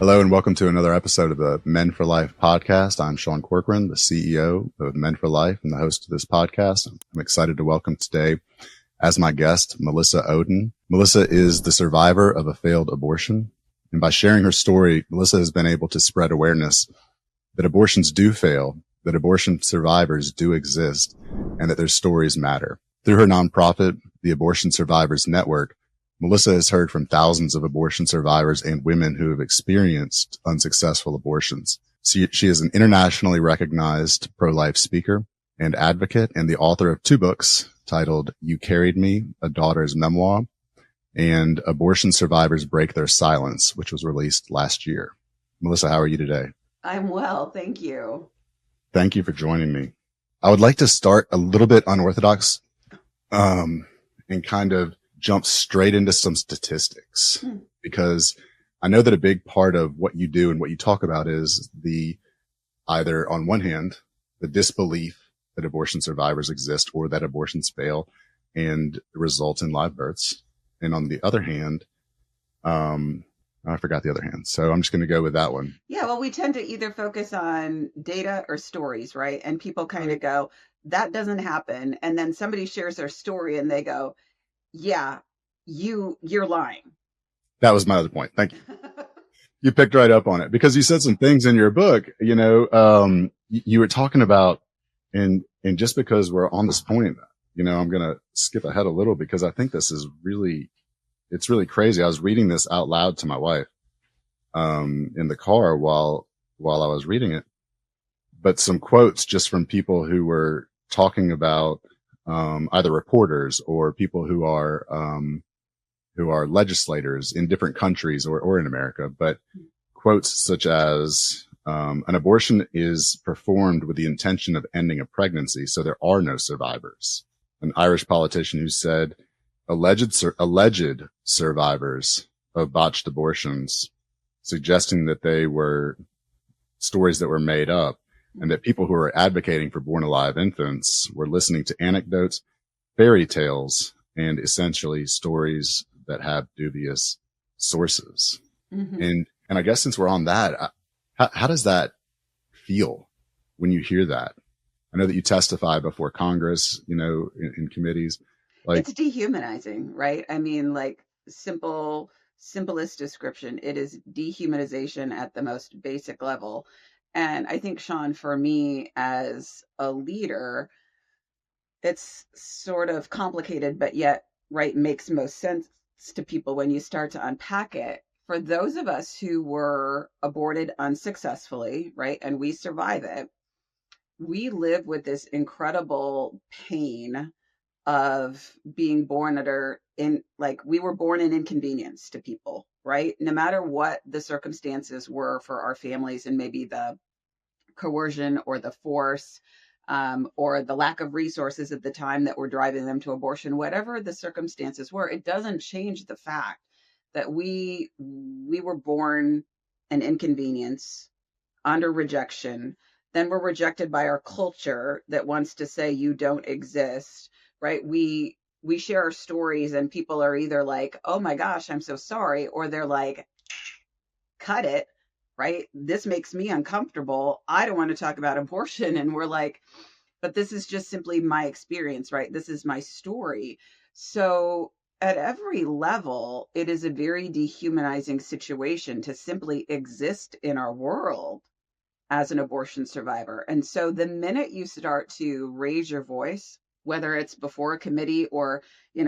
Hello and welcome to another episode of the Men for Life podcast. I'm Sean Corcoran, the CEO of Men for Life and the host of this podcast. I'm excited to welcome today as my guest, Melissa Ohden. Melissa is the survivor of a failed abortion. And by sharing her story, Melissa has been able to spread awareness that abortions do fail, that abortion survivors do exist, and that their stories matter. Through her nonprofit, the Abortion Survivors Network, Melissa has heard from thousands of abortion survivors and women who have experienced unsuccessful abortions. She is an internationally recognized pro-life speaker and advocate and the author of two books titled You Carried Me, A Daughter's Memoir, and Abortion Survivors Break Their Silence, which was released last year. Melissa, how are you today? I'm well, thank you. Thank you for joining me. I would like to start a little bit unorthodox and kind of jump straight into some statistics, because I know that a big part of what you do and what you talk about is either on one hand, the disbelief that abortion survivors exist or that abortions fail and result in live births. And on the other hand, I forgot the other hand. So I'm just going to go with that one. Yeah, well, we tend to either focus on data or stories, right? And people kind of go, that doesn't happen. And then somebody shares their story and they go, yeah, you're lying. That was my other point. Thank you. You picked right up on it because you said some things in your book, you were talking about, and just because we're on this point, I'm going to skip ahead a little because I think this is it's really crazy. I was reading this out loud to my wife, in the car while I was reading it, but some quotes just from people who were talking about, either reporters or people who are legislators in different countries or in America, but quotes such as, an abortion is performed with the intention of ending a pregnancy, so there are no survivors. An Irish politician who said alleged survivors of botched abortions, suggesting that they were stories that were made up, and that people who are advocating for born alive infants were listening to anecdotes, fairy tales, and essentially stories that have dubious sources. Mm-hmm. And I guess since we're on that, how does that feel when you hear that? I know that you testify before Congress, in committees. It's dehumanizing, right? I mean, simplest description, it is dehumanization at the most basic level. And I think, Sean, for me as a leader, it's sort of complicated, but yet, right, makes most sense to people when you start to unpack it. For those of us who were aborted unsuccessfully, right, and we survive it, we live with this incredible pain of being born we were born in inconvenience to people, right? No matter what the circumstances were for our families and maybe the coercion or the force, or the lack of resources at the time that were driving them to abortion, whatever the circumstances were, it doesn't change the fact that we were born an inconvenience under rejection. Then we're rejected by our culture that wants to say you don't exist, right? We share our stories and people are either like, oh my gosh, I'm so sorry. Or they're like, cut it, right? This makes me uncomfortable. I don't want to talk about abortion. And we're like, but this is just simply my experience, right? This is my story. So at every level, it is a very dehumanizing situation to simply exist in our world as an abortion survivor. And so the minute you start to raise your voice, whether it's before a committee or,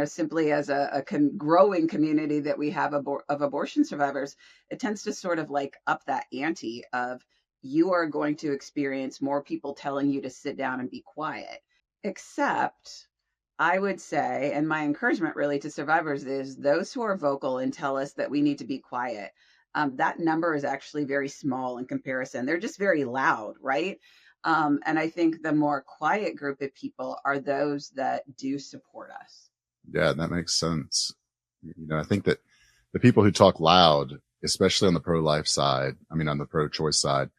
simply as a growing community that we have of abortion survivors, it tends to sort of like up that ante of you are going to experience more people telling you to sit down and be quiet. Except I would say, and my encouragement really to survivors is those who are vocal and tell us that we need to be quiet. That number is actually very small in comparison. They're just very loud, right? And I think the more quiet group of people are those that do support us. Yeah, that makes sense. I think that the people who talk loud, especially on the pro-life side, on the pro-choice side,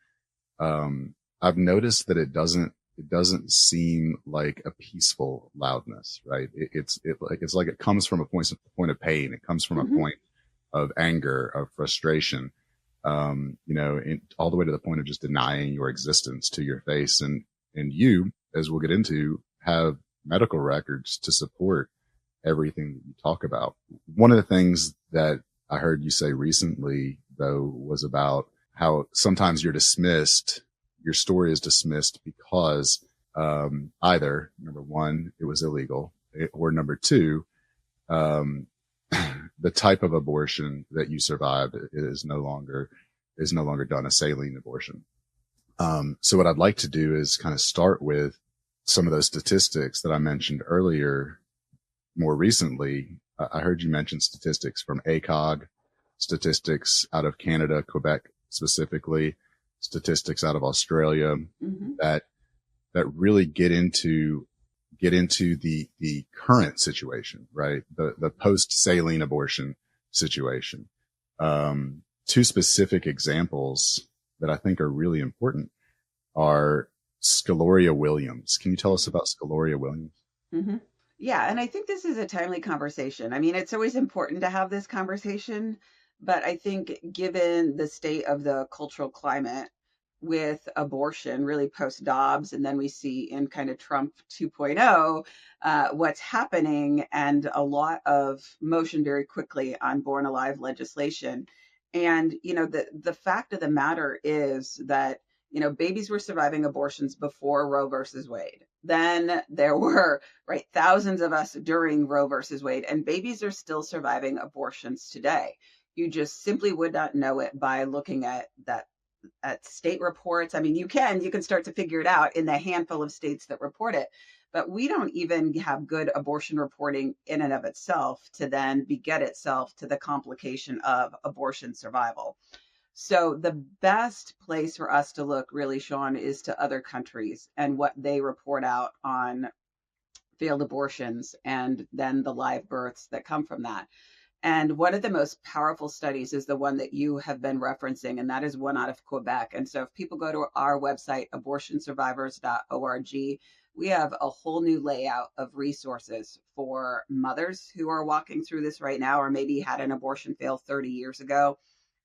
I've noticed that it doesn't seem like a peaceful loudness, right? It's like it comes from a point of pain. It comes from a point of anger, of frustration. all the way to the point of just denying your existence to your face. And you, as we'll get into, have medical records to support everything that you talk about. One of the things that I heard you say recently, though, was about how sometimes your story is dismissed because either, number one, it was illegal, or number two, the type of abortion that you survived is no longer done, a saline abortion. So what I'd like to do is kind of start with some of those statistics that I mentioned earlier. More recently, I heard you mention statistics from ACOG, statistics out of Canada, Quebec specifically, statistics out of Australia, that really get into the current situation, right? The post saline abortion situation. Two specific examples that I think are really important are Scaloria Williams. Can you tell us about Scaloria Williams? Mm-hmm. Yeah, and I think this is a timely conversation. I mean, it's always important to have this conversation, but I think given the state of the cultural climate with abortion, really post Dobbs, and then we see in kind of Trump 2.0 what's happening, and a lot of motion very quickly on born alive legislation. And the fact of the matter is that babies were surviving abortions before Roe versus Wade. Then there were, right, thousands of us during Roe versus Wade, and babies are still surviving abortions today. You just simply would not know it by looking at state reports. I mean, you can start to figure it out in the handful of states that report it, but we don't even have good abortion reporting in and of itself to then beget itself to the complication of abortion survival. So the best place for us to look, really, Sean, is to other countries and what they report out on failed abortions and then the live births that come from that. And one of the most powerful studies is the one that you have been referencing, and that is one out of Quebec. And so if people go to our website, abortionsurvivors.org, we have a whole new layout of resources for mothers who are walking through this right now, or maybe had an abortion fail 30 years ago,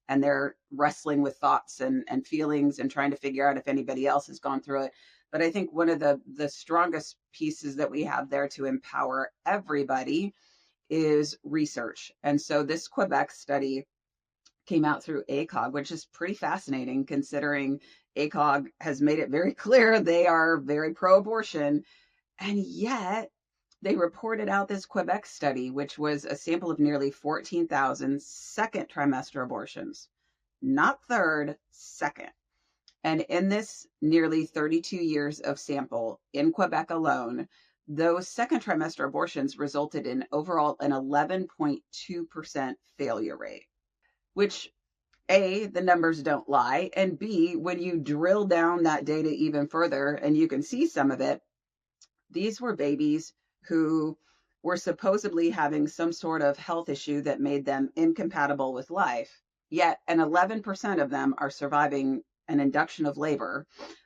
and they're wrestling with thoughts and feelings and trying to figure out if anybody else has gone through it. But I think one of the strongest pieces that we have there to empower everybody is research. And so this Quebec study came out through ACOG, which is pretty fascinating considering ACOG has made it very clear they are very pro-abortion. And yet they reported out this Quebec study, which was a sample of nearly 14,000 second trimester abortions, not third, second. And in this nearly 32 years of sample in Quebec alone, those second trimester abortions resulted in overall an 11.2% failure rate, which A, the numbers don't lie, and B, when you drill down that data even further, and you can see some of it, these were babies who were supposedly having some sort of health issue that made them incompatible with life, yet an 11% of them are surviving an induction of labor.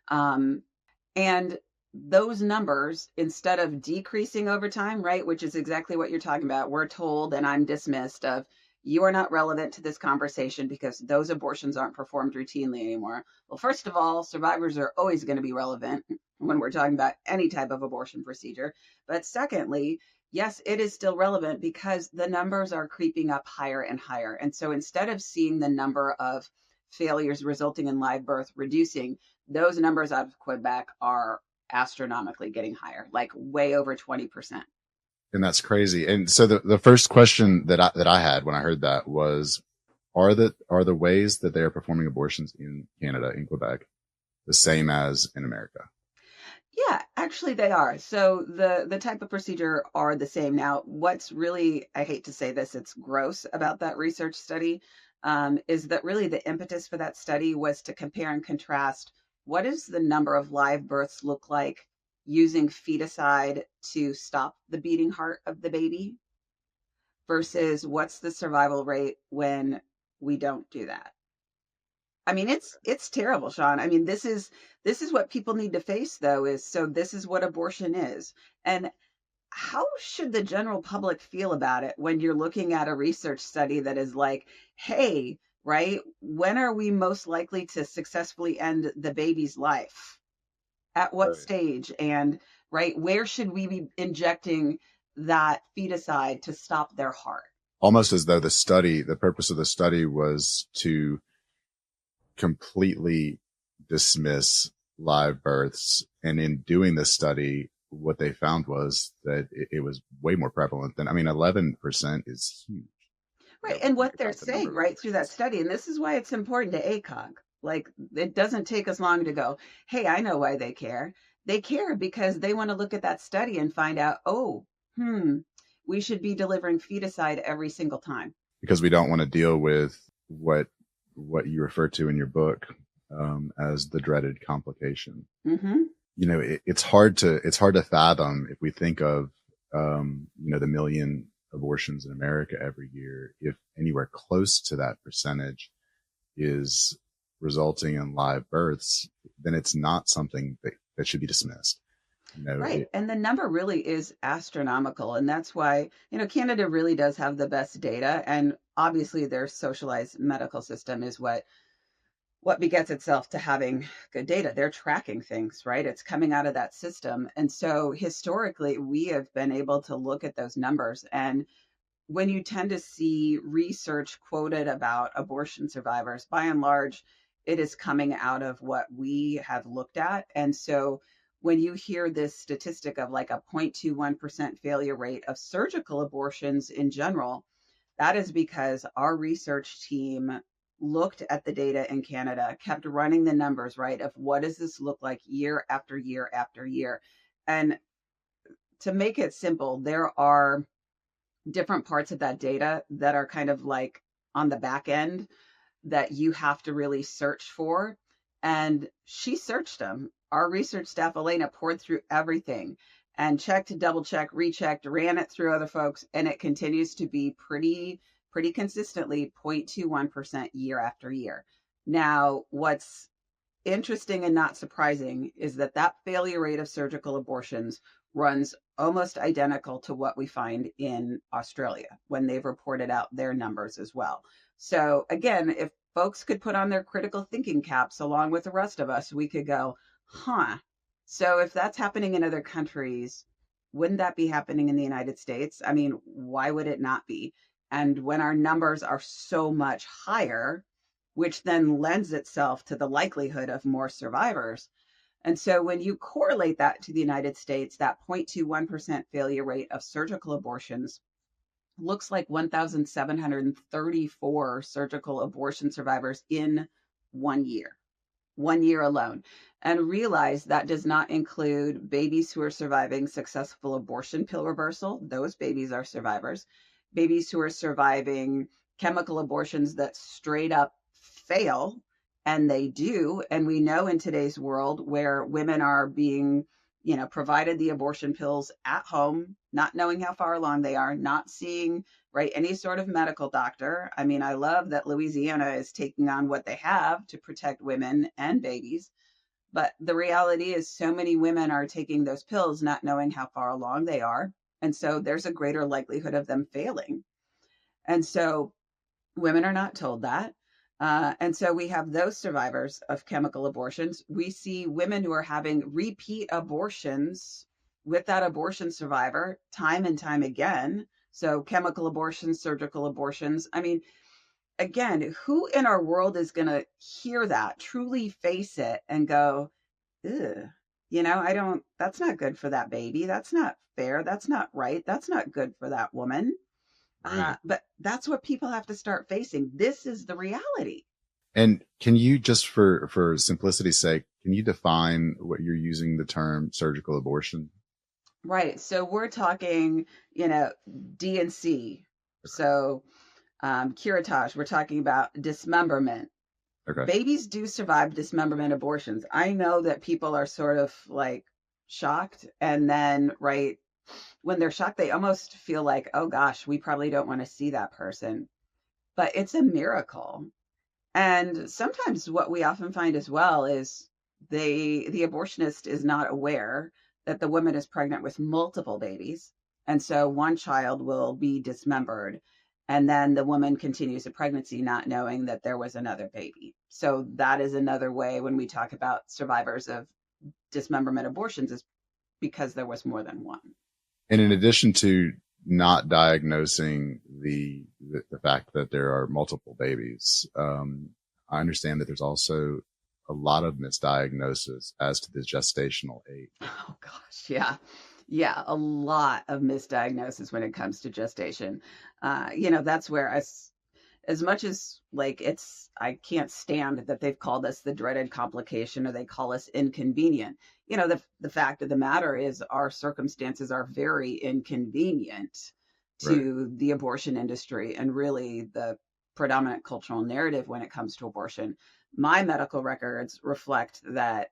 And those numbers, instead of decreasing over time, right, which is exactly what you're talking about, we're told, and I'm dismissed of, you are not relevant to this conversation because those abortions aren't performed routinely anymore. Well, first of all, survivors are always going to be relevant when we're talking about any type of abortion procedure. But secondly, yes, it is still relevant because the numbers are creeping up higher and higher. And so instead of seeing the number of failures resulting in live birth reducing, those numbers out of Quebec are astronomically getting higher, like way over 20%. And that's crazy. And so the first question that I had when I heard that was, are the ways that they are performing abortions in Canada, in Quebec, the same as in America? Yeah, actually they are. So the type of procedure are the same. Now, what's really, I hate to say this, it's gross about that research study, is that really the impetus for that study was to compare and contrast what does the number of live births look like using feticide to stop the beating heart of the baby versus what's the survival rate when we don't do that. I mean, it's terrible, Sean. I mean, this is what people need to face, though, is so this is what abortion is. And how should the general public feel about it when you're looking at a research study that is like, hey, right? When are we most likely to successfully end the baby's life? At what Right. stage? And right, where should we be injecting that feticide to stop their heart? Almost as though the purpose of the study was to completely dismiss live births. And in doing this study, what they found was that it was way more prevalent than, I mean, 11% is huge. Right. When And you what think they're about the number saying of right through that abortions. study, and this is why it's important to ACOG. Like, it doesn't take us long to go, hey, I know why they care. They care because they want to look at that study and find out, oh, we should be delivering feticide every single time. Because we don't want to deal with what you refer to in your book as the dreaded complication. Mm-hmm. It's hard to fathom if we think of the million abortions in America every year, if anywhere close to that percentage is resulting in live births, then it's not something that should be dismissed. Right. And the number really is astronomical. And that's why, Canada really does have the best data. And obviously their socialized medical system is what begets itself to having good data. They're tracking things, right? It's coming out of that system. And so historically, we have been able to look at those numbers. And when you tend to see research quoted about abortion survivors, by and large, it is coming out of what we have looked at. And so when you hear this statistic of like a 0.21% failure rate of surgical abortions in general, that is because our research team looked at the data in Canada, kept running the numbers, right, of what does this look like year after year after year. And to make it simple, there are different parts of that data that are kind of like on the back end that you have to really search for. And she searched them. Our research staff, Elena, poured through everything and checked, double checked, rechecked, ran it through other folks, and it continues to be pretty consistently 0.21% year after year. Now, what's interesting and not surprising is that that failure rate of surgical abortions runs almost identical to what we find in Australia when they've reported out their numbers as well. So again, if folks could put on their critical thinking caps along with the rest of us, we could go, huh. So if that's happening in other countries, wouldn't that be happening in the United States? I mean, why would it not be? And when our numbers are so much higher, which then lends itself to the likelihood of more survivors. And so when you correlate that to the United States, that 0.21% failure rate of surgical abortions looks like 1,734 surgical abortion survivors in 1 year, 1 year alone. And realize that does not include babies who are surviving successful abortion pill reversal. Those babies are survivors. Babies who are surviving chemical abortions that straight up fail, and they do. And we know in today's world where women are being, provided the abortion pills at home, not knowing how far along they are, not seeing, right, any sort of medical doctor. I mean, I love that Louisiana is taking on what they have to protect women and babies. But the reality is, so many women are taking those pills not knowing how far along they are. And so there's a greater likelihood of them failing. And so women are not told that. And so we have those survivors of chemical abortions. We see women who are having repeat abortions with that abortion survivor time and time again. So chemical abortions, surgical abortions. I mean, again, who in our world is going to hear that, truly face it, and go, ugh, I don't, that's not good for that baby. That's not fair. That's not right. That's not good for that woman. Right. But that's what people have to start facing. This is the reality. And can you, just for simplicity's sake, can you define what you're using the term surgical abortion? Right. So we're talking, DNC. So curettage, we're talking about dismemberment. Okay. Babies do survive dismemberment abortions. I know that people are sort of like shocked. And then, right, when they're shocked, they almost feel like, oh gosh, we probably don't want to see that person. But it's a miracle. And sometimes what we often find as well is the abortionist is not aware that the woman is pregnant with multiple babies. And so one child will be dismembered. And then the woman continues a pregnancy not knowing that there was another baby. So that is another way when we talk about survivors of dismemberment abortions, is because there was more than one. And in addition to not diagnosing the fact that there are multiple babies, I understand that there's also a lot of misdiagnosis as to the gestational age. Oh gosh, yeah. Yeah, a lot of misdiagnosis when it comes to gestation. That's where as much as like I can't stand that they've called us the dreaded complication or they call us inconvenient. The fact of the matter is our circumstances are very inconvenient Right. to the abortion industry and really the predominant cultural narrative when it comes to abortion. My medical records reflect that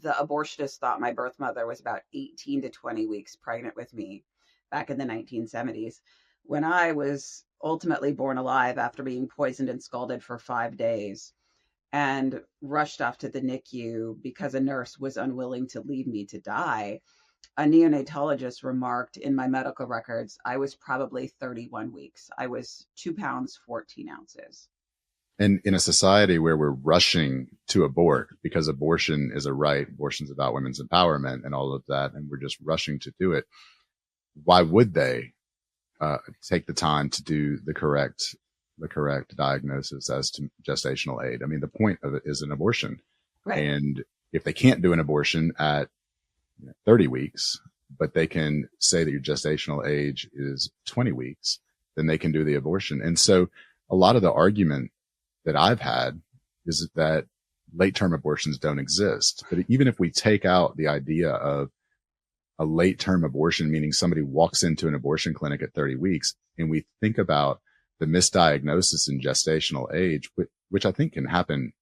the abortionist thought my birth mother was about 18 to 20 weeks pregnant with me back in the 1970s, when I was ultimately born alive after being poisoned and scalded for 5 days and rushed off to the NICU because a nurse was unwilling to leave me to die. A neonatologist remarked in my medical records I was probably 31 weeks. I was 2 pounds, 14 ounces. And in a society where we're rushing to abort because abortion is a right, abortion's about women's empowerment and all of that, and we're just rushing to do it, why would they take the time to do the correct diagnosis as to gestational age? I mean, the point of it is an abortion. Right. And if they can't do an abortion at 30 weeks, but they can say that your gestational age is 20 weeks, then they can do the abortion. And so a lot of the argument that I've had is that late term abortions don't exist. But even if we take out the idea of a late term abortion, meaning somebody walks into an abortion clinic at 30 weeks, and we think about the misdiagnosis in gestational age, which I think can happen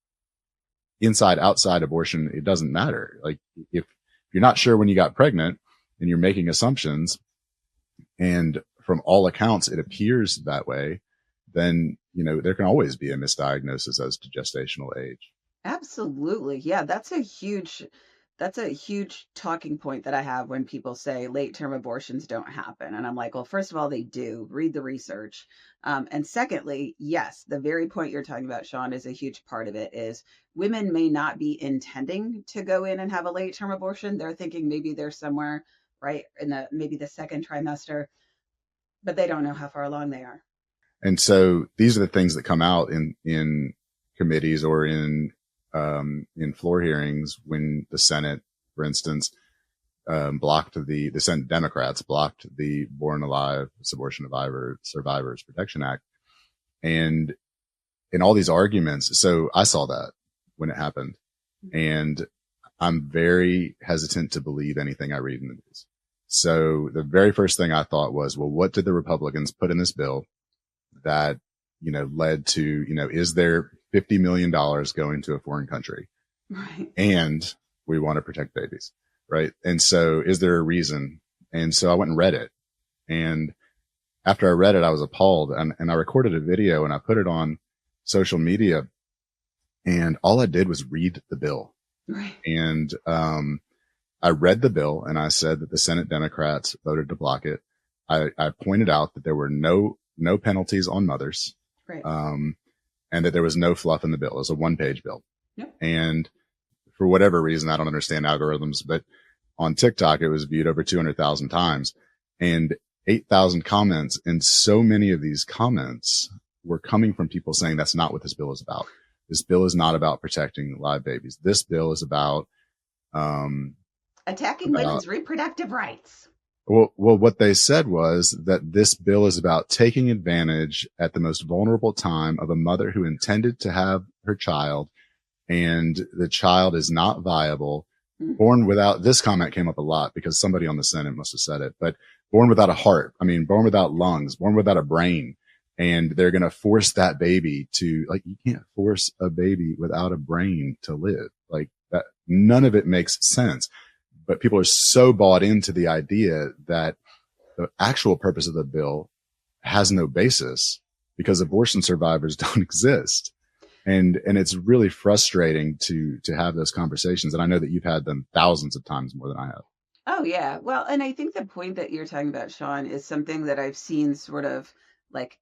inside, outside abortion, it doesn't matter. Like if you're not sure when you got pregnant and you're making assumptions, and from all accounts, it appears that way, then, there can always be a misdiagnosis as to gestational age. Absolutely. Yeah, that's a huge talking point that I have when people say late term abortions don't happen. And I'm like, well, first of all, they do. Read the research. And secondly, yes, the very point you're talking about, Sean, is a huge part of it is women may not be intending to go in and have a late term abortion. They're thinking maybe they're somewhere right in maybe the second trimester, but they don't know how far along they are. And so these are the things that come out in committees or in floor hearings when the Senate, for instance, blocked the Senate Democrats blocked the Born Alive Abortion Survivors Protection Act, and in all these arguments. So I saw that when it happened, and I'm very hesitant to believe anything I read in the news. So the very first thing I thought was, well, what did the Republicans put in this bill that, led to, is there $50 million going to a foreign country? Right. And we want to protect babies. Right. And so is there a reason? And so I went and read it. And after I read it, I was appalled, and I recorded a video and I put it on social media, and all I did was read the bill. Right. And, I read the bill and I said that the Senate Democrats voted to block it. I pointed out that there were no penalties on mothers. Right. And that there was no fluff in the bill. It was a 1-page bill. Yep. And for whatever reason, I don't understand algorithms, but on TikTok, it was viewed over 200,000 times and 8,000 comments. And so many of these comments were coming from people saying that's not what this bill is about. This bill is not about protecting live babies. This bill is about, attacking women's reproductive rights. Well, what they said was that this bill is about taking advantage at the most vulnerable time of a mother who intended to have her child, and the child is not viable, born without, this comment came up a lot because somebody on the Senate must have said it, but born without a heart. I mean, born without lungs, born without a brain. And they're going to force that baby to, like, you can't force a baby without a brain to live. Like that, none of it makes sense. But people are so bought into the idea that the actual purpose of the bill has no basis because abortion survivors don't exist. And it's really frustrating to have those conversations. And I know that you've had them thousands of times more than I have. Oh, yeah. Well, and I think the point that you're talking about, Sean, is something that I've seen sort of like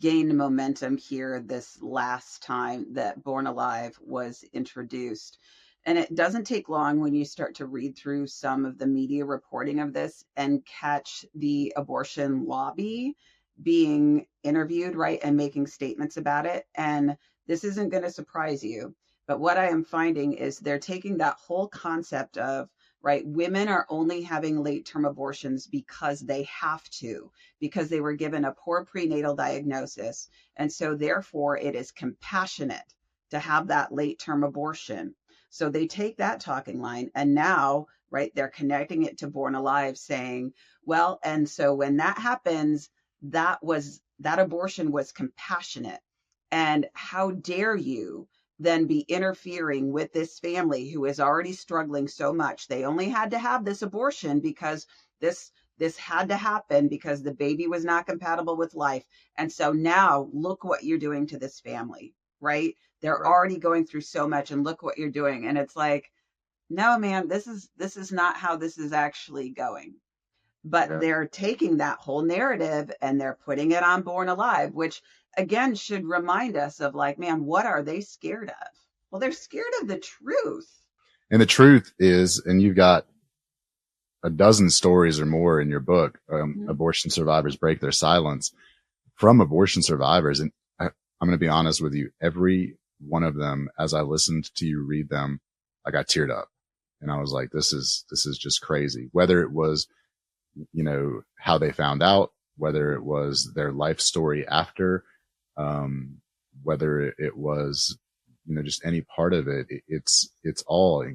gained momentum here this last time that Born Alive was introduced. And it doesn't take long when you start to read through some of the media reporting of this and catch the abortion lobby being interviewed, right, and making statements about it. And this isn't going to surprise you. But what I am finding is they're taking that whole concept of, right, women are only having late term abortions because they have to, because they were given a poor prenatal diagnosis. And so, therefore, it is compassionate to have that late term abortion. So they take that talking line and now, right, they're connecting it to Born Alive, saying, well, and so when that happens, that abortion was compassionate. And how dare you then be interfering with this family who is already struggling so much? They only had to have this abortion because this had to happen because the baby was not compatible with life. And so now look what you're doing to this family, right? They're Right. already going through so much and look what you're doing. And it's like, no, man, this is not how this is actually going. But Yeah. they're taking that whole narrative and they're putting it on Born Alive, which again should remind us of like, man, what are they scared of? Well, they're scared of the truth. And the truth is, and you've got a dozen stories or more in your book, Mhm. abortion survivors break their silence, from abortion survivors. And I'm going to be honest with you. Every one of them, as I listened to you read them, I got teared up and I was like, this is just crazy. Whether it was, how they found out, whether it was their life story after, um, whether it was, just any part of it, it's all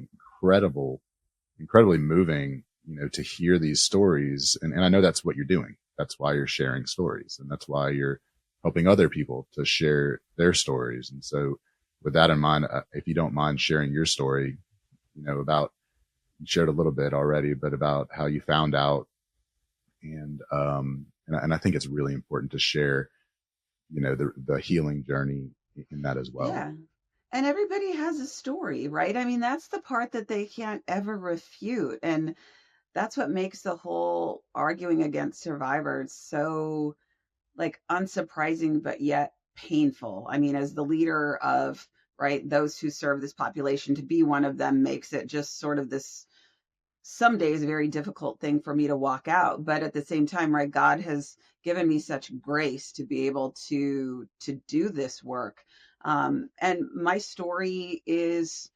incredibly moving, to hear these stories. And I know that's what you're doing. That's why you're sharing stories, and that's why you're helping other people to share their stories. And so with that in mind, if you don't mind sharing your story, about, you shared a little bit already, but about how you found out. And I think it's really important to share, the healing journey in that as well. Yeah. And everybody has a story, right? I mean, that's the part that they can't ever refute. And that's what makes the whole arguing against survivors so like unsurprising, but yet painful. I mean, as the leader of, right, those who serve this population, to be one of them makes it just sort of this some days a very difficult thing for me to walk out. But at the same time, right, God has given me such grace to be able to do this work. And my story is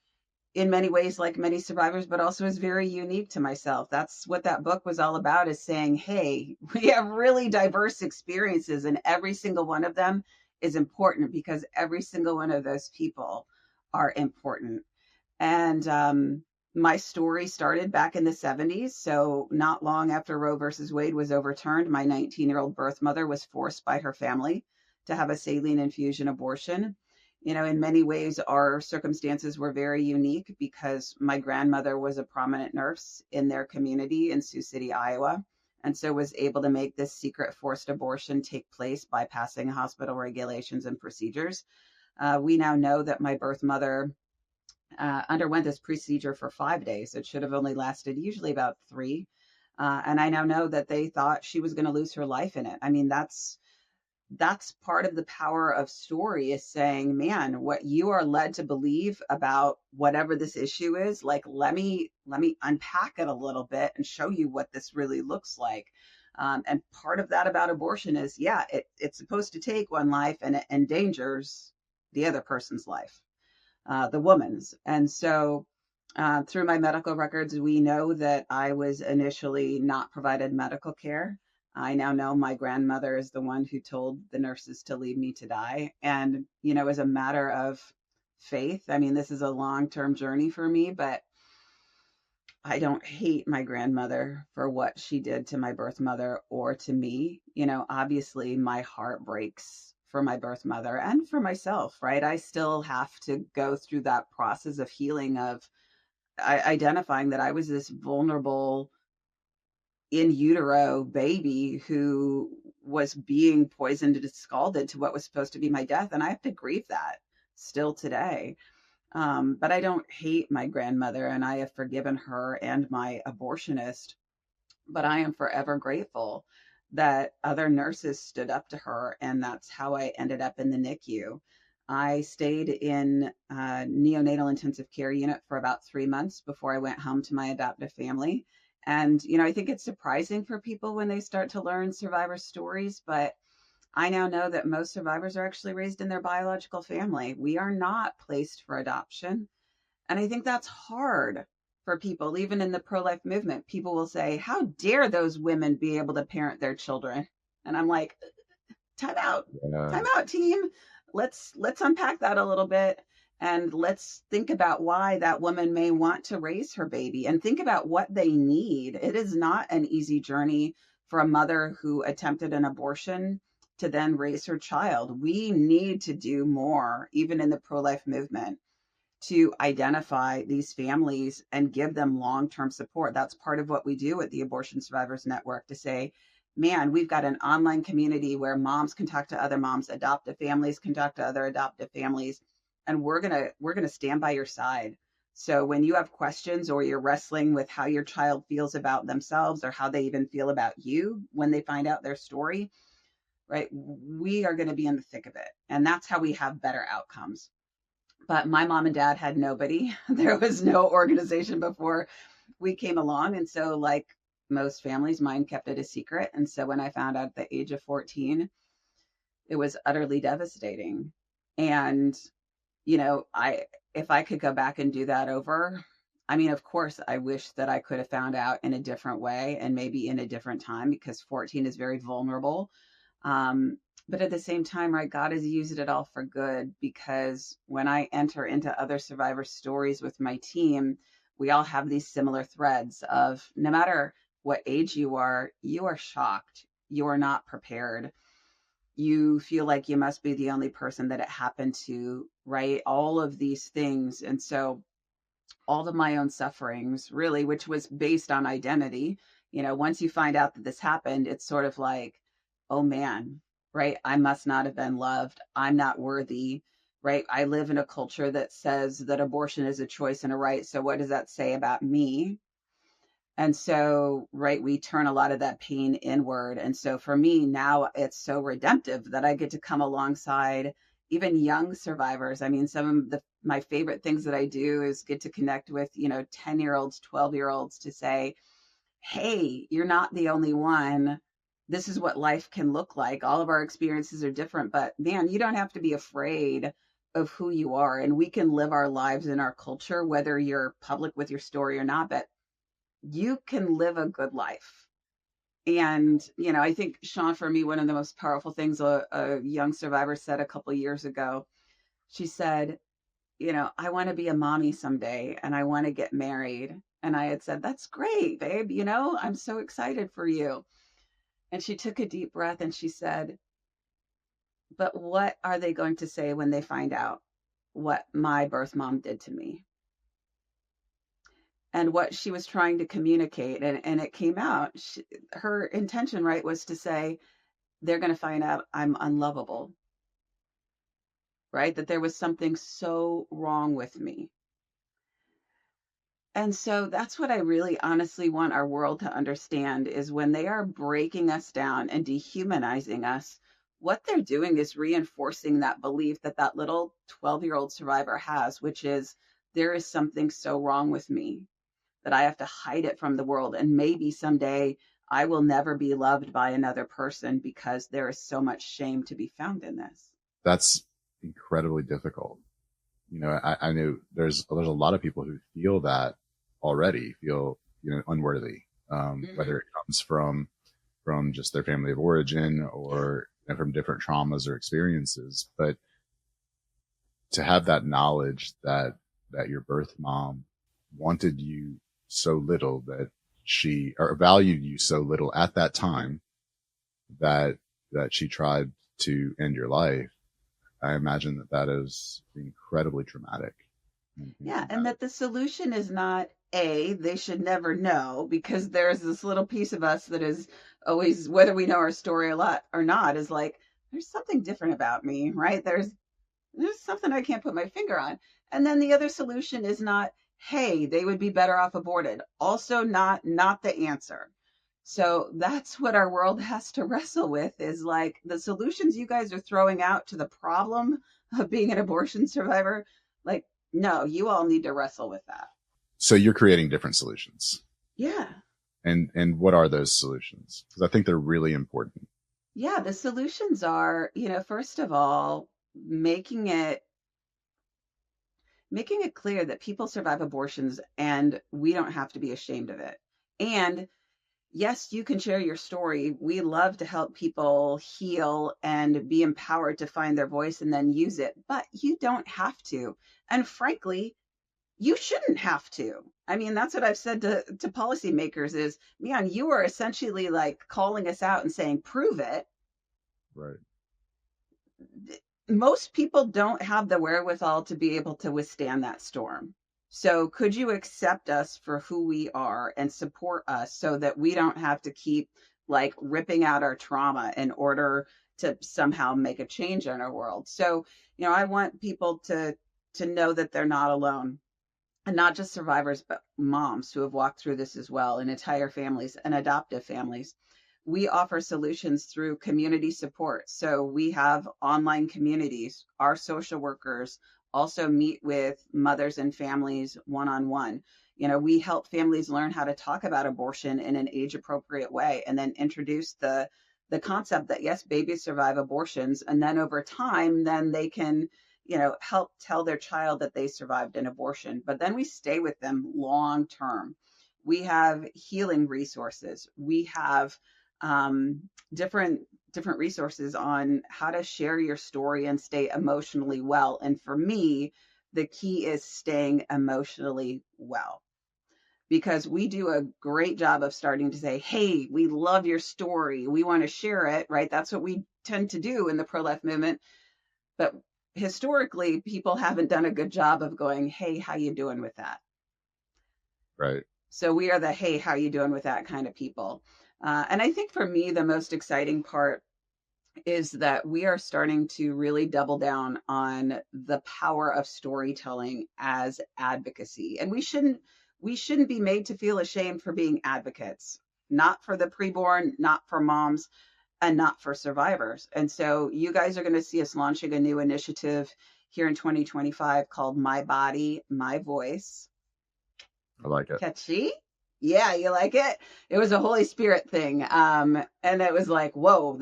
in many ways like many survivors, but also is very unique to myself. That's what that book was all about, is saying, hey, we have really diverse experiences and every single one of them is important because every single one of those people are important. And my story started back in the 70s. So, not long after Roe versus Wade was overturned, my 19-year-old birth mother was forced by her family to have a saline infusion abortion. In many ways, our circumstances were very unique because my grandmother was a prominent nurse in their community in Sioux City, Iowa, and so was able to make this secret forced abortion take place bypassing hospital regulations and procedures. We now know that my birth mother underwent this procedure for 5 days. It should have only lasted usually about 3. And I now know that they thought she was going to lose her life in it. I mean, that's part of the power of story, is saying, man, what you are led to believe about whatever this issue is, like, let me unpack it a little bit and show you what this really looks like. And part of that about abortion is, yeah, it's supposed to take one life and it endangers the other person's life, the woman's. And so, through my medical records, we know that I was initially not provided medical care. I now know my grandmother is the one who told the nurses to leave me to die. And, as a matter of faith, I mean, this is a long term journey for me, but I don't hate my grandmother for what she did to my birth mother or to me. Obviously, my heart breaks for my birth mother and for myself, right? I still have to go through that process of healing, of identifying that I was this vulnerable in utero baby who was being poisoned and scalded to what was supposed to be my death. And I have to grieve that still today. But I don't hate my grandmother, and I have forgiven her and my abortionist, but I am forever grateful that other nurses stood up to her. And that's how I ended up in the NICU. I stayed in a neonatal intensive care unit for about 3 months before I went home to my adoptive family. And, I think it's surprising for people when they start to learn survivor stories, but I now know that most survivors are actually raised in their biological family. We are not placed for adoption. And I think that's hard for people, even in the pro life movement. People will say, how dare those women be able to parent their children? And I'm like, time Yeah. out, team. Let's unpack that a little bit, and let's think about why that woman may want to raise her baby, and think about what they need. It is not an easy journey for a mother who attempted an abortion to then raise her child. We need to do more, even in the pro-life movement, to identify these families and give them long-term support. That's part of what we do at the Abortion Survivors Network, to say, man, we've got an online community where moms can talk to other moms, adoptive families can talk to other adoptive families, and we're gonna stand by your side. So when you have questions, or you're wrestling with how your child feels about themselves, or how they even feel about you when they find out their story, right? We are going to be in the thick of it. And that's how we have better outcomes. But my mom and dad had nobody. There was no organization before we came along. And so, like most families, mine kept it a secret. And so when I found out at the age of 14, it was utterly devastating. And, if I could go back and do that over, I mean, of course, I wish that I could have found out in a different way, and maybe in a different time, because 14 is very vulnerable. Um, but at the same time, right, God has used it all for good, because when I enter into other survivor stories with my team, we all have these similar threads of, no matter what age you are shocked. You are not prepared. You feel like you must be the only person that it happened to, right? All of these things. And so all of my own sufferings, really, which was based on identity. Once you find out that this happened, it's sort of like, oh man, right? I must not have been loved. I'm not worthy, right? I live in a culture that says that abortion is a choice and a right. So what does that say about me? And so, right, we turn a lot of that pain inward. And so for me now, it's so redemptive that I get to come alongside even young survivors. I mean, some of my favorite things that I do is get to connect with, 10-year-olds, 12-year-olds, to say, hey, you're not the only one. This is what life can look like. All of our experiences are different, but man, you don't have to be afraid of who you are. And we can live our lives in our culture, whether you're public with your story or not. But you can live a good life. And, I think, Sean, for me, one of the most powerful things a young survivor said a couple of years ago, she said, I want to be a mommy someday, and I want to get married. And I had said, that's great, babe. I'm so excited for you. And she took a deep breath and she said, but what are they going to say when they find out what my birth mom did to me? And what she was trying to communicate, and it came out, her intention, right, was to say, they're going to find out I'm unlovable, right? That there was something so wrong with me. And so that's what I really honestly want our world to understand, is when they are breaking us down and dehumanizing us, what they're doing is reinforcing that belief that that little 12-year-old survivor has, which is, there is something so wrong with me that I have to hide it from the world. And maybe someday I will never be loved by another person, because there is so much shame to be found in this. That's incredibly difficult. I know there's a lot of people who feel that already, feel, unworthy, whether it comes from just their family of origin, or from different traumas or experiences. But to have that knowledge that your birth mom wanted you so little, that she, or valued you so little at that time, that she tried to end your life, I imagine that is incredibly traumatic. Yeah, and that the solution is not, they should never know, because there's this little piece of us that is always, whether we know our story a lot or not, is like, there's something different about me, right? There's something I can't put my finger on. And then the other solution is not, hey, they would be better off aborted. Also not the answer. So that's what our world has to wrestle with, is like the solutions you guys are throwing out to the problem of being an abortion survivor. Like, no, you all need to wrestle with that. So you're creating different solutions. Yeah. And what are those solutions? Because I think they're really important. Yeah, the solutions are, first of all, making it clear that people survive abortions and we don't have to be ashamed of it. And yes, you can share your story. We love to help people heal and be empowered to find their voice and then use it, but you don't have to. And frankly, you shouldn't have to. I mean, that's what I've said to policymakers is, man, you are essentially like calling us out and saying, prove it. Right. Most people don't have the wherewithal to be able to withstand that storm. So could you accept us for who we are and support us so that we don't have to keep like ripping out our trauma in order to somehow make a change in our world? So, I want people to know that they're not alone, and not just survivors, but moms who have walked through this as well, and entire families and adoptive families. We offer solutions through community support. So we have online communities. Our social workers also meet with mothers and families one-on-one. We help families learn how to talk about abortion in an age appropriate way, and then introduce the concept that yes, babies survive abortions, and then over time, then they can help tell their child that they survived an abortion. But then we stay with them long term. We have healing resources. We have different resources on how to share your story and stay emotionally well. And for me, the key is staying emotionally well, because we do a great job of starting to say, hey, we love your story, we want to share it, right? That's what we tend to do in the pro-life movement. But historically, people haven't done a good job of going, hey, how you doing with that? Right. So we are the, hey, how you doing with that kind of people. And I think for me, the most exciting part is that we are starting to really double down on the power of storytelling as advocacy. And we shouldn't be made to feel ashamed for being advocates, not for the preborn, not for moms, and not for survivors. And so you guys are going to see us launching a new initiative here in 2025 called My Body, My Voice. I like it. Catchy? Yeah, you like it? It was a Holy Spirit thing. And it was like, whoa,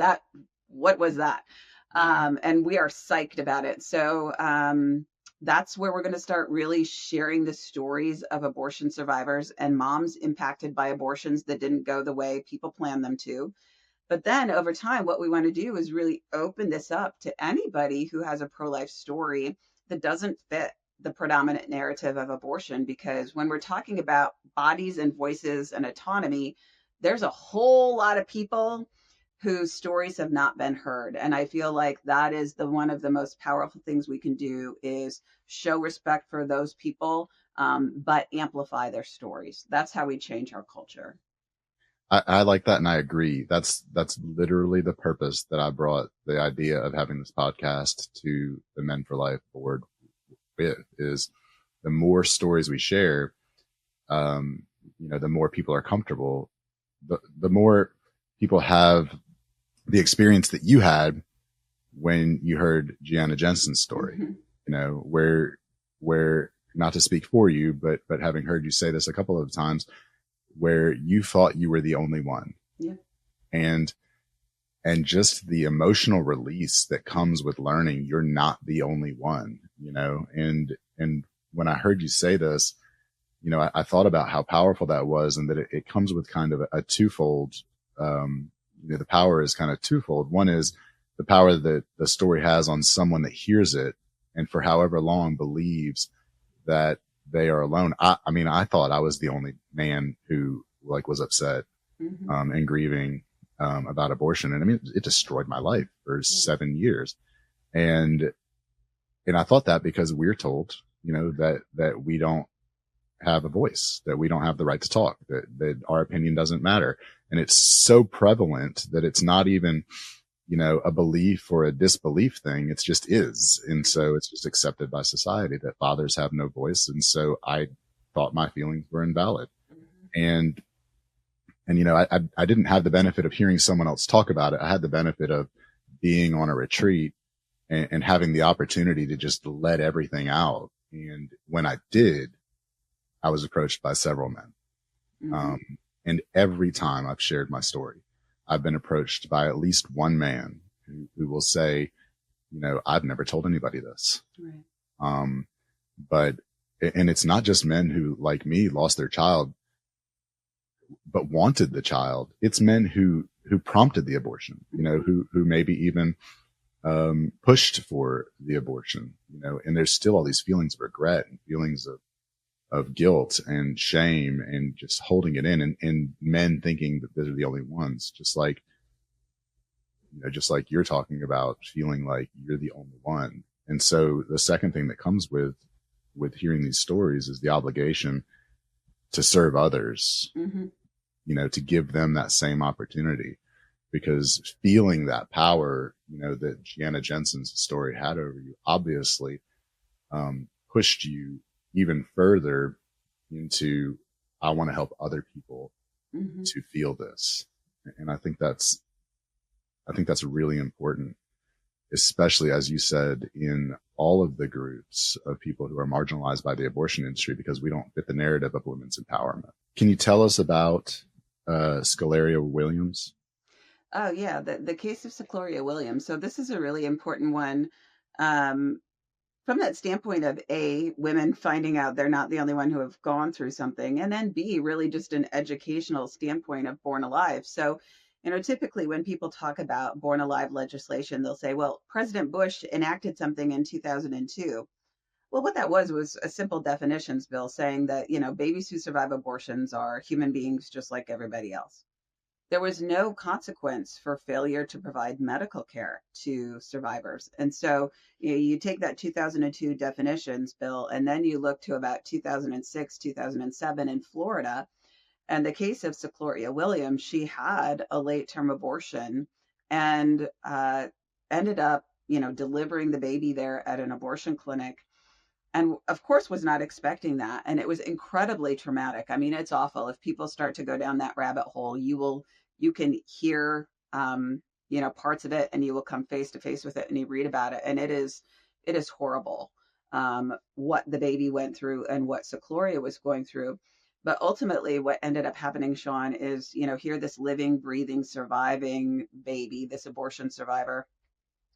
what was that? And we are psyched about it. So that's where we're going to start really sharing the stories of abortion survivors and moms impacted by abortions that didn't go the way people planned them to. But then over time, what we want to do is really open this up to anybody who has a pro-life story that doesn't fit the predominant narrative of abortion. Because when we're talking about bodies and voices and autonomy, there's a whole lot of people whose stories have not been heard. And I feel like that is one of the most powerful things we can do is show respect for those people, but amplify their stories. That's how we change our culture. I like that. And I agree. That's literally the purpose that I brought the idea of having this podcast to the Men for Life board with, is the more stories we share, the more people are comfortable, the more people have the experience that you had when you heard Gianna Jensen's story, Mm-hmm. Where not to speak for you, but having heard you say this a couple of times, where you thought you were the only one. Yeah. And just the emotional release that comes with learning you're not the only one, and when I heard you say this, I thought about how powerful that was, and that it comes with kind of a twofold, the power is kind of twofold. One is the power that the story has on someone that hears it and for however long believes that they are alone. I mean, I thought I was the only man who was upset, Mm-hmm. And grieving, about abortion. And I mean, it destroyed my life for 7 years. And I thought that because we're told, that we don't have a voice, that we don't have the right to talk, that our opinion doesn't matter. And it's so prevalent that it's not even, a belief or a disbelief thing. It's just is. And so it's just accepted by society that fathers have no voice. And so I thought my feelings were invalid. Mm-hmm. And And, I didn't have the benefit of hearing someone else talk about it. I had the benefit of being on a retreat and having the opportunity to just let everything out. And when I did, I was approached by several men. Mm-hmm. And every time I've shared my story, I've been approached by at least one man who will say, I've never told anybody this. Right. But, and it's not just men who, like me, lost their child, but wanted the child. It's men who prompted the abortion, who maybe even, pushed for the abortion, and there's still all these feelings of regret and feelings of guilt and shame and just holding it in, and men thinking that they're the only ones, just like you're talking about feeling like you're the only one. And so the second thing that comes with hearing these stories is the obligation to serve others, Mm-hmm. to give them that same opportunity, because feeling that power, that Gianna Jensen's story had over you, obviously, pushed you even further into, I want to help other people Mm-hmm. to feel this. And I think that's really important, especially, as you said, in all of the groups of people who are marginalized by the abortion industry, because we don't fit the narrative of women's empowerment. Can you tell us about Scalaria Williams? Oh yeah, the case of Secloria Williams. So this is a really important one, um, from that standpoint of A, women finding out they're not the only one who have gone through something, and then B, really just an educational standpoint of Born Alive. So, typically when people talk about Born Alive legislation, they'll say, well, President Bush enacted something in 2002. Well, what that was a simple definitions bill saying that, babies who survive abortions are human beings just like everybody else. There was no consequence for failure to provide medical care to survivors. And so, you take that 2002 definitions bill, and then you look to about 2006, 2007 in Florida. And the case of Secloria Williams, she had a late term abortion and ended up, delivering the baby there at an abortion clinic, and of course was not expecting that, and it was incredibly traumatic. I mean, it's awful. If people start to go down that rabbit hole, you can hear, parts of it, and you will come face to face with it, and you read about it, and it is horrible, what the baby went through and what Secloria was going through. But ultimately what ended up happening, Sean, is, here this living, breathing, surviving baby, this abortion survivor,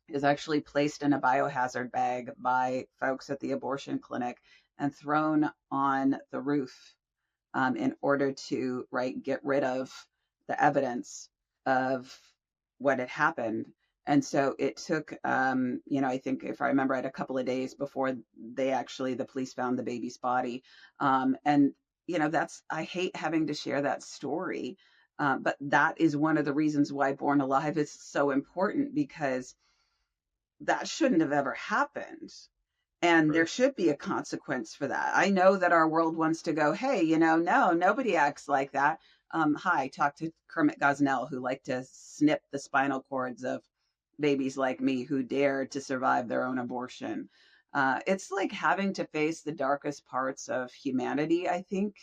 is actually placed in a biohazard bag by folks at the abortion clinic and thrown on the roof, in order to, right, get rid of the evidence of what had happened. And so it took, I think, if I remember right, a couple of days before the police found the baby's body. And, I hate having to share that story. But that is one of the reasons why Born Alive is so important, because that shouldn't have ever happened. And there Right. should be a consequence for that. I know that our world wants to go, hey, no, nobody acts like that. Hi, talk to Kermit Gosnell, who liked to snip the spinal cords of babies like me who dared to survive their own abortion. It's like having to face the darkest parts of humanity, I think,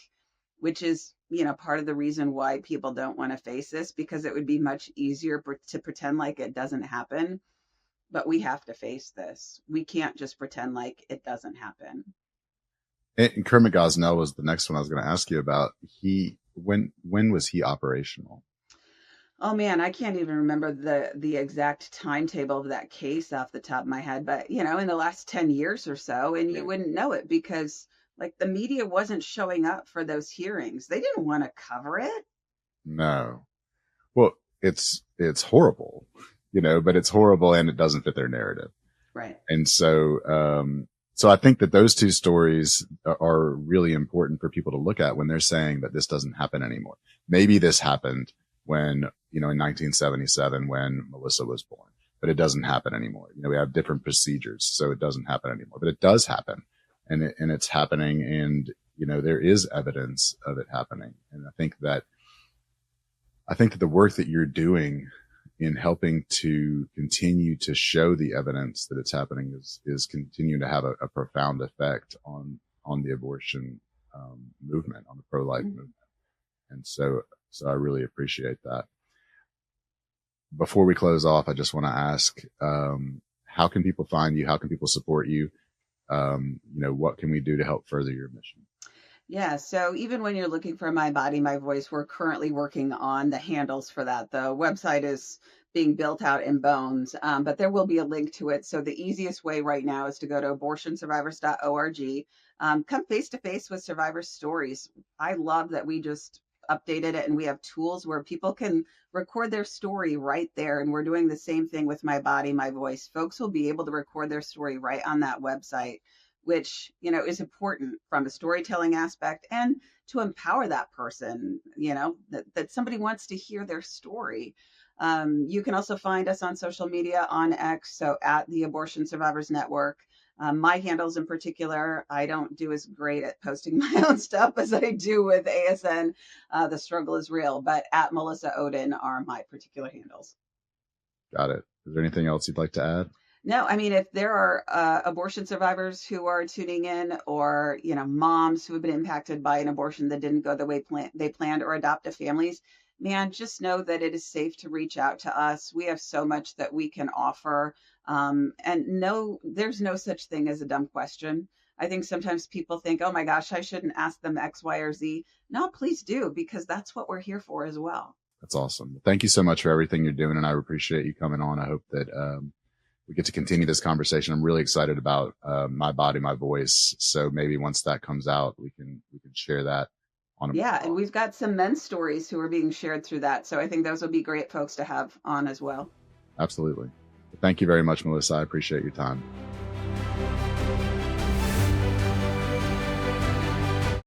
which is, part of the reason why people don't want to face this, because it would be much easier to pretend like it doesn't happen. But we have to face this. We can't just pretend like it doesn't happen. And Kermit Gosnell was the next one I was going to ask you about. When was he operational? Oh man, I can't even remember the exact timetable of that case off the top of my head, but in the last 10 years or so, and you wouldn't know it because like the media wasn't showing up for those hearings. They didn't want to cover it. No. Well, it's horrible, but it's horrible and it doesn't fit their narrative. Right. And so I think that those two stories are really important for people to look at when they're saying that this doesn't happen anymore. Maybe this happened when, in 1977 when Melissa was born, but it doesn't happen anymore. We have different procedures, so it doesn't happen anymore, but it does happen, and it's happening. And, there is evidence of it happening. And I think that the work that you're doing in helping to continue to show the evidence that it's happening is continuing to have a profound effect on the abortion movement, on the pro-life movement. And so So I really appreciate that. Before we close off, I just want to ask, how can people find you? How can people support you? What can we do to help further your mission? Yeah, so even when you're looking for My Body, My Voice, we're currently working on the handles for that. The website is being built out in bones, but there will be a link to it. So the easiest way right now is to go to abortionsurvivors.org. Come face to face with survivors' stories. I love that we just updated it and we have tools where people can record their story right there. And we're doing the same thing with My Body, My Voice. Folks will be able to record their story right on that website, which is important from a storytelling aspect and to empower that person, that somebody wants to hear their story. You can also find us on social media on X, so at the Abortion Survivors Network. My handles in particular, I don't do as great at posting my own stuff as I do with ASN. The struggle is real, but at Melissa Ohden are my particular handles. Got it. Is there anything else you'd like to add? No, I mean, if there are abortion survivors who are tuning in, or moms who have been impacted by an abortion that didn't go the way they planned, or adoptive families, man, just know that it is safe to reach out to us. We have so much that we can offer, and no, there's no such thing as a dumb question. I think sometimes people think, "Oh my gosh, I shouldn't ask them X, Y, or Z." No, please do, because that's what we're here for as well. That's awesome. Thank you so much for everything you're doing, and I appreciate you coming on. I hope that we get to continue this conversation. I'm really excited about My Body, My Voice. So maybe once that comes out, we can share that on. Yeah, and we've got some men's stories who are being shared through that. So I think those would be great folks to have on as well. Absolutely. Thank you very much, Melissa. I appreciate your time.